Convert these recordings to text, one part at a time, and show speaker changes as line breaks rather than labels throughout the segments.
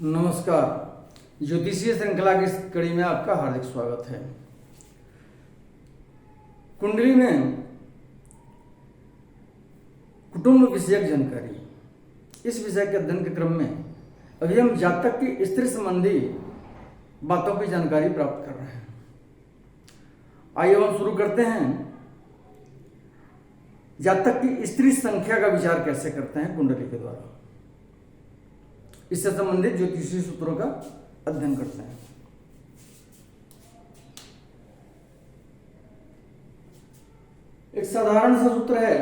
नमस्कार। ज्योतिषीय श्रृंखला की इस कड़ी में आपका हार्दिक स्वागत है। कुंडली में कुटुंब विषयक जानकारी, इस विषय के अध्ययन के क्रम में अभी हम जातक की स्त्री संबंधी बातों की जानकारी प्राप्त कर रहे हैं। आइए हम शुरू करते हैं। जातक की स्त्री संख्या का विचार कैसे करते हैं कुंडली के द्वारा, इससे संबंधित ज्योतिषीय सूत्रों का अध्ययन करते हैं। एक साधारण सा सूत्र है,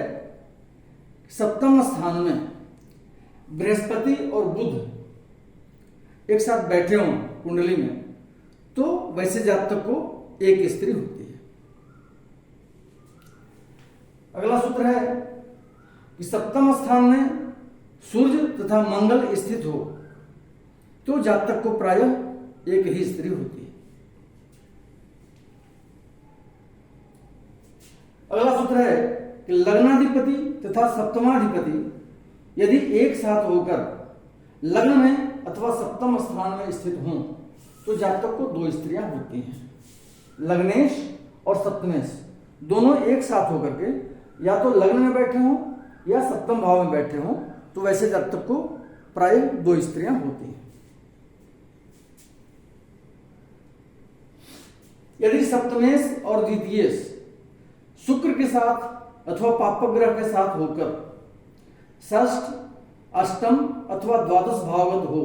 सप्तम स्थान में बृहस्पति और बुध एक साथ बैठे हों कुंडली में, तो वैसे जातक को एक स्त्री होती है। अगला सूत्र है कि सप्तम स्थान में सूर्य तथा मंगल स्थित हो तो जातक को प्रायः एक ही स्त्री होती है। अगला सूत्र है कि लग्नाधिपति तथा सप्तमाधिपति यदि एक साथ होकर लग्न में अथवा सप्तम स्थान में स्थित हों तो जातक को दो स्त्रियां होती हैं। लग्नेश और सप्तमेश दोनों एक साथ होकर के या तो लग्न में बैठे हों या सप्तम भाव में बैठे हों तो वैसे जातक को प्रायः दो स्त्रियां होती हैं। यदि सप्तमेश और द्वितीयेश शुक्र के साथ अथवा पापग्रह के साथ होकर षष्ठ, अष्टम अथवा द्वादश भावगत हो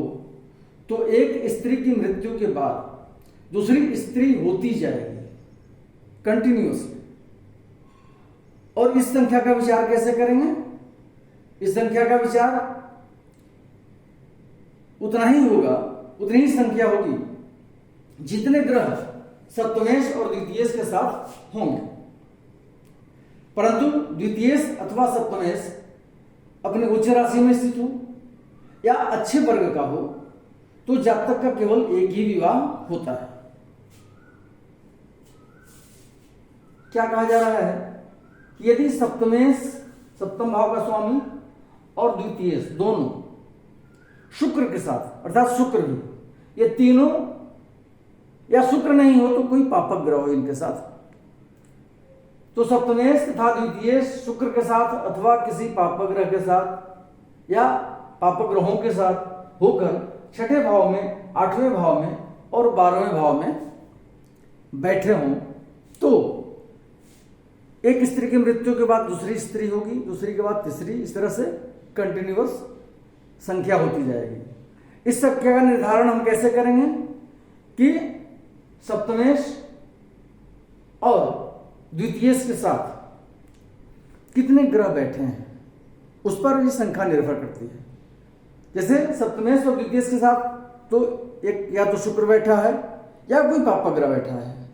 तो एक स्त्री की मृत्यु के बाद दूसरी स्त्री होती जाएगी कंटिन्यूअसली। और इस संख्या का विचार कैसे करेंगे? इस संख्या का विचार उतना ही होगा, उतनी ही संख्या होगी जितने ग्रह सप्तमेश और द्वितीयेश के साथ होंगे। परंतु द्वितीयेश अथवा सप्तमेश अपने उच्च राशि में स्थित हो या अच्छे वर्ग का हो तो जातक का केवल एक ही विवाह होता है। क्या कहा जा रहा है? यदि सप्तमेश सप्तम भाव का स्वामी और द्वितीयेश दोनों शुक्र के साथ, अर्थात शुक्र भी, ये तीनों या शुक्र नहीं हो तो कोई पापक ग्रह हो इनके साथ, तो सप्तमेश तथा द्वितीयेश शुक्र के साथ अथवा किसी पापक ग्रह के साथ या पापक ग्रहों के साथ होकर छठे भाव में, आठवें भाव में और 12वें भाव में बैठे हों तो एक स्त्री की मृत्यु के बाद दूसरी स्त्री होगी, दूसरी के बाद तीसरी, इस तरह से कंटिन्यूअस संख्या होती जाएगी। इस संख्या का निर्धारण हम कैसे करेंगे कि सप्तमेश और द्वितीयेश के साथ कितने ग्रह बैठे हैं उस पर ये संख्या निर्भर करती है। जैसे सप्तमेश और द्वितीयेश के साथ तो एक या तो शुक्र बैठा है या कोई पापक ग्रह बैठा है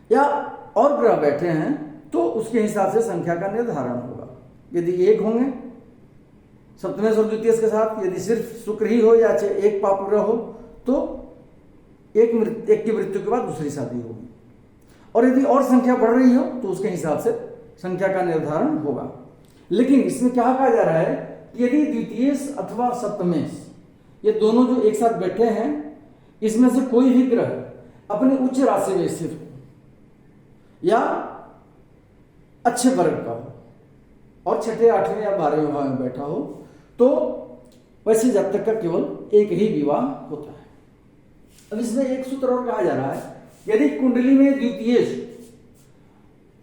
या और ग्रह बैठे हैं तो उसके हिसाब से संख्या का निर्धारण होगा। यदि एक होंगे सप्तमेश और द्वितीयेश के साथ, यदि सिर्फ शुक्र ही हो या एक पाप ग्रह हो तो एक की मृत्यु के बाद दूसरी शादी होगी, और यदि और संख्या बढ़ रही हो तो उसके हिसाब से संख्या का निर्धारण होगा। लेकिन इसमें क्या कहा जा रहा है कि यदि द्वितीयेश अथवा सप्तमेश ये दोनों जो एक साथ बैठे हैं इसमें से कोई भी ग्रह अपने उच्च राशि में स्थित हो या अच्छे वर्ग का हो और छठे, आठवें या 12वें भाव में बैठा हो तो वैसे जातक का केवल एक ही विवाह होता है। अब इसमें एक सूत्र और कहा जा रहा है, यदि कुंडली में द्वितीयेश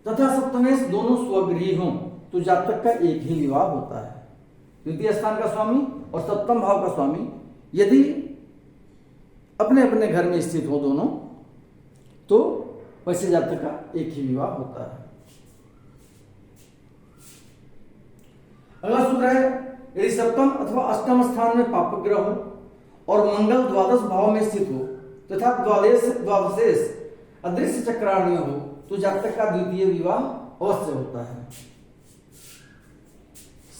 तथा सप्तमेश दोनों स्वगृही हों तो जातक का एक ही विवाह होता है। द्वितीय स्थान का स्वामी और सप्तम भाव का स्वामी यदि अपने अपने घर में स्थित हो दोनों तो वैसे जातक का एक ही विवाह होता है। अगला सूत्र है, यदि सप्तम अथवा अष्टम स्थान में पापक ग्रह हो और मंगल द्वादश भाव में स्थित हो तथा द्वादशेश अदृश्य चक्रार्ध में हो तो जातक का द्वितीय विवाह अवश्य होता है।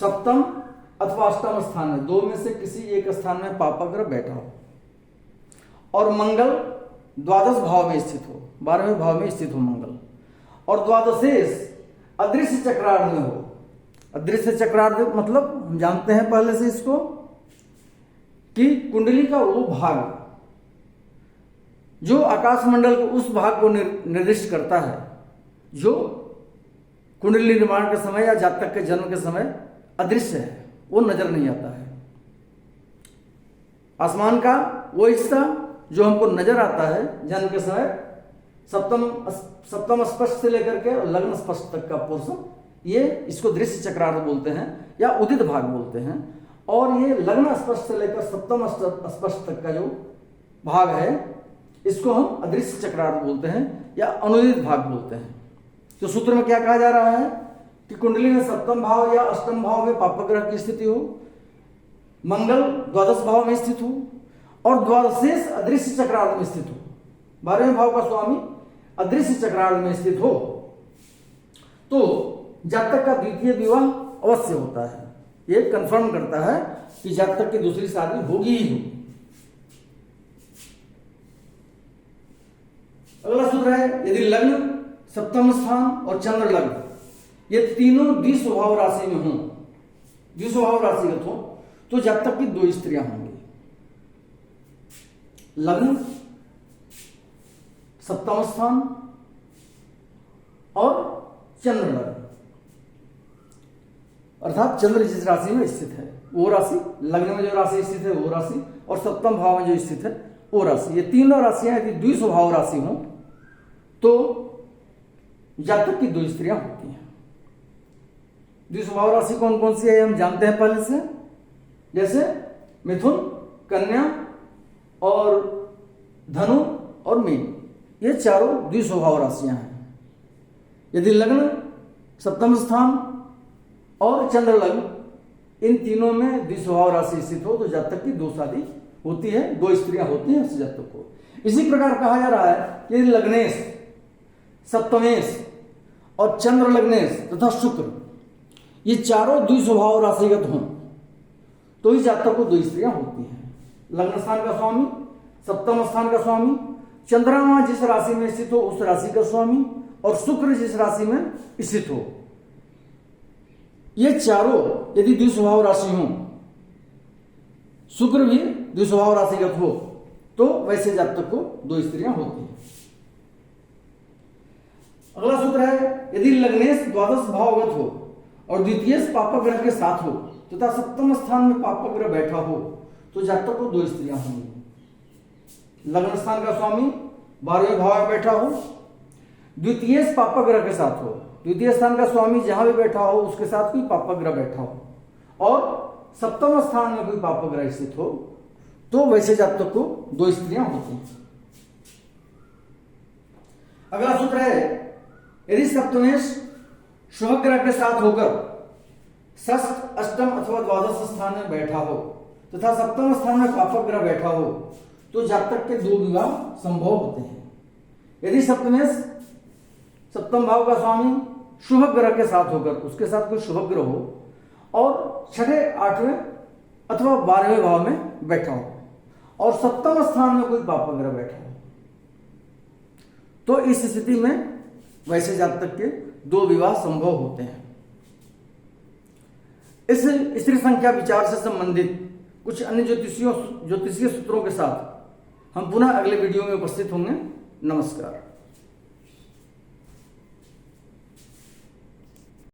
सप्तम अथवा अष्टम स्थान में दो में से किसी एक स्थान में पापक ग्रह बैठा हो और मंगल द्वादश भाव में स्थित हो, 12वें भाव में स्थित हो मंगल, और द्वादशेश अदृश्य चक्रार्ध में हो। अदृश्य चक्रार्ध मतलब हम जानते हैं पहले से इसको कि कुंडली का वो भाग जो आकाशमंडल के उस भाग को निर्दिष्ट करता है जो कुंडली निर्माण के समय या जातक के जन्म के समय अदृश्य है, वो नजर नहीं आता है। आसमान का वो हिस्सा जो हमको नजर आता है जन्म के समय, सप्तम स्पष्ट से लेकर के लग्न स्पष्ट तक का पोर्शन, ये इसको दृश्य चक्रार्थ बोलते हैं या उदित भाग बोलते हैं। और ये लग्न स्पष्ट से लेकर सप्तम स्पष्ट तक का जो भाग है इसको हम अदृश्य चक्रार्थ बोलते हैं या अनुदित भाग बोलते हैं। तो सूत्र में क्या कहा जा रहा है कि कुंडली में सप्तम भाव या अष्टम भाव में पापग्रह की स्थिति हो, मंगल द्वादश भाव में स्थित हो और द्वादशेष अदृश्य चक्रार्थ में स्थित हो, 12वें भाव का स्वामी अदृश्य चक्रार्थ में स्थित हो, तो जातक का द्वितीय विवाह अवश्य होता है। ये कंफर्म करता है कि जातक की दूसरी शादी होगी ही होगी। अगला सूत्र है, यदि लग्न, सप्तम स्थान और चंद्र लग्न ये तीनों द्विस्वभाव राशि में हों, द्विस्वभाव राशिगत हो, तो जातक की 2 स्त्रियां होंगी। लग्न, सप्तम स्थान और चंद्र लग्न, अर्थात चंद्र जिस राशि में स्थित है वो राशि, लग्न में जो राशि स्थित है वो राशि और सप्तम भाव में जो स्थित है वो राशि, ये तीनों राशियां यदि द्विस्वभाव राशि हों तो जातक की 2 स्त्रियां होती हैं। द्विस्वभाव राशि कौन कौन सी है हम जानते हैं पहले से, जैसे मिथुन, कन्या और धनु और मीन, ये चारों द्विस्वभाव राशियां हैं। यदि लग्न, सप्तम स्थान और चंद्र लग्न इन तीनों में द्विस्वभाव राशि स्थित हो तो जातक की 2 शादी होती है, 2 स्त्रियां होती हैं उस जातक को। इसी प्रकार कहा जा रहा है कि लग्नेश, सप्तमेश और चंद्र लग्नेश तथा शुक्र ये चारों द्विस्वभाव राशिगत हों तो इस जातक को 2 स्त्रियां होती हैं। लग्न स्थान का स्वामी, सप्तम स्थान का स्वामी, चंद्रमा जिस राशि में स्थित हो उस राशि का स्वामी और शुक्र जिस राशि में स्थित हो, ये चारों यदि द्विस्वभाव राशि हो, शुक्र भी द्विस्वभाव राशिगत हो, तो वैसे जातक को 2 स्त्रियां होती हैं। अगला सूत्र है, यदि लग्नेश द्वादश भावगत हो और द्वितीय पापग्रह के साथ हो तथा सप्तम स्थान में पापग्रह बैठा हो तो जातक को 2 स्त्रियां होंगी। लग्न स्थान का स्वामी 12वें भाव में बैठा हो, द्वितीय पापग्रह के साथ हो, द्वितीय स्थान का स्वामी जहां भी बैठा हो उसके साथ कोई पापग्रह बैठा हो और सप्तम स्थान में कोई पापग्रह स्थित हो तो वैसे जातक को 2 स्त्रियां होती हैं। अगला सूत्र है, यदि सप्तमेश शुभ ग्रह के साथ होकर षष्ठ, अष्टम अथवा द्वादश स्थान में बैठा हो तथा सप्तम स्थान में पापग्रह बैठा हो तो जातक के 2 विवाह संभव होते हैं। यदि सप्तमेश, सप्तम भाव का स्वामी शुभ ग्रह के साथ होकर उसके साथ कोई शुभ ग्रह हो और छठे, 8वें अथवा 12वें भाव में बैठा हो और सप्तम स्थान में कोई पापग्रह बैठा हो तो इस स्थिति में वैसे जातक के 2 विवाह संभव होते हैं। इस स्त्री संख्या विचार से संबंधित कुछ अन्य ज्योतिषीय सूत्रों के साथ हम पुनः अगले वीडियो में उपस्थित होंगे। नमस्कार।